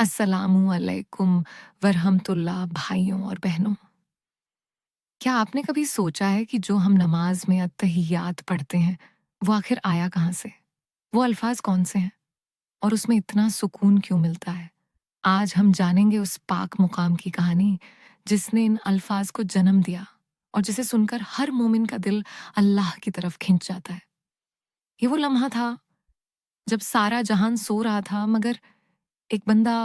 अस्सलामु अलैकुम वरहमतुल्लाह भाइयों और बहनों। क्या आपने कभी सोचा है कि जो हम नमाज में अत्तहियात पढ़ते हैं वो आखिर आया कहाँ से? वो अल्फाज कौन से हैं और उसमें इतना सुकून क्यों मिलता है? आज हम जानेंगे उस पाक मुकाम की कहानी जिसने इन अल्फाज को जन्म दिया और जिसे सुनकर हर मोमिन का दिल अल्लाह की तरफ खिंच जाता है। ये वो लम्हा था जब सारा जहान सो रहा था मगर एक बंदा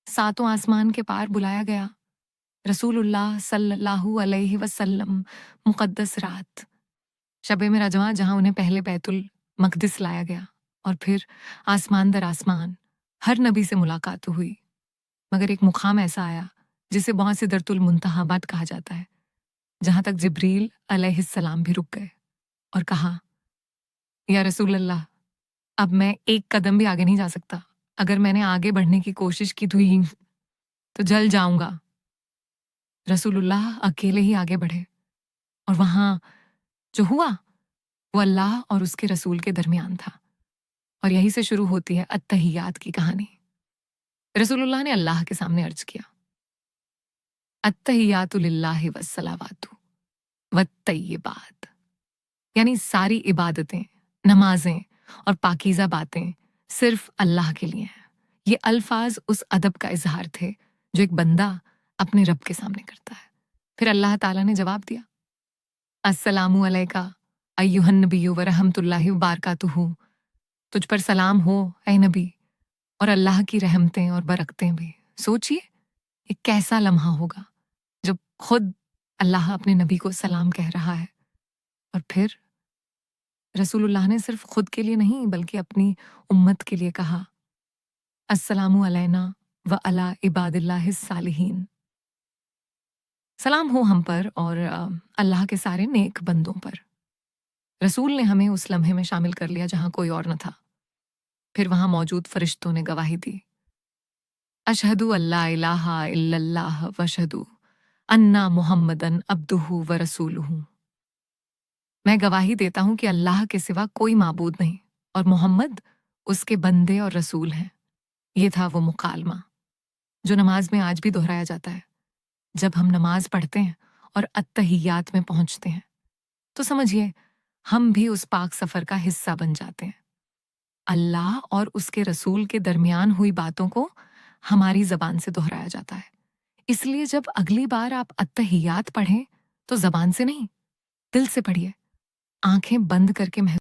सातों आसमान के पार बुलाया गया। रसूलुल्लाह सल्लल्लाहु अलैहि वसल्लम मुक़द्दस रात शब मेराजवा जहां उन्हें पहले बैतुल मक़दिस लाया गया और फिर आसमान दर आसमान हर नबी से मुलाकात हुई। मगर एक मुकाम ऐसा आया जिसे बहुत सिदरतुल मुंतहाबात कहा जाता है, जहां तक जिब्रील अलैहिस्सलाम भी रुक गए और कहा, या रसूलल्लाह, अब मैं एक कदम भी आगे नहीं जा सकता। अगर मैंने आगे बढ़ने की कोशिश की तो जल जाऊंगा। रसूलुल्लाह अकेले ही आगे बढ़े और वहां जो हुआ वो अल्लाह और उसके रसूल के दरमियान था। और यहीं से शुरू होती है अत्तहियात की कहानी। रसूलुल्लाह ने अल्लाह के सामने अर्ज किया, अत्तहियातु लिल्लाहि वस्सलावातु वत्तय्यिबात, यानी सारी इबादतें, नमाजें और पाकीज़ा बातें सिर्फ अल्लाह के लिए हैं। ये अल्फाज उस अदब का इजहार थे जो एक बंदा अपने रब के सामने करता है। फिर अल्लाह ताला ने जवाब दिया, अस्सलामु अलैका अय्युहन नबिय्यु व रहमतुल्लाहि व बारकातुहू, तुझ पर सलाम हो ऐ नबी, और अल्लाह की रहमतें और बरकतें भी। सोचिए ये कैसा लम्हा होगा जब खुद अल्लाह अपने नबी को सलाम कह रहा है। और फिर रसूलुल्लाह ने सिर्फ खुद के लिए नहीं बल्कि अपनी उम्मत के लिए कहा, अस्सलामु अलैना व अला इबादिल्लाहिस सालिहीन, सलाम हो हम पर और अल्लाह के सारे नेक बंदों पर। रसूल ने हमें उस लम्हे में शामिल कर लिया जहां कोई और न था। फिर वहां मौजूद फरिश्तों ने गवाही दी, अशहदु अल्ला इलाहा इल्लल्लाह वशहदु अन्ना मुहम्मदन अब्दुहु व रसूलुहु। मैं गवाही देता हूं कि अल्लाह के सिवा कोई माबूद नहीं और मोहम्मद उसके बंदे और रसूल हैं। ये था वो मुकालमा जो नमाज में आज भी दोहराया जाता है। जब हम नमाज पढ़ते हैं और अत्तहियात में पहुंचते हैं तो समझिए हम भी उस पाक सफर का हिस्सा बन जाते हैं। अल्लाह और उसके रसूल के दरमियान हुई बातों को हमारी जबान से दोहराया जाता है। इसलिए जब अगली बार आप अत्तहियात पढ़ें तो जबान से नहीं, दिल से पढ़िए, आंखें बंद करके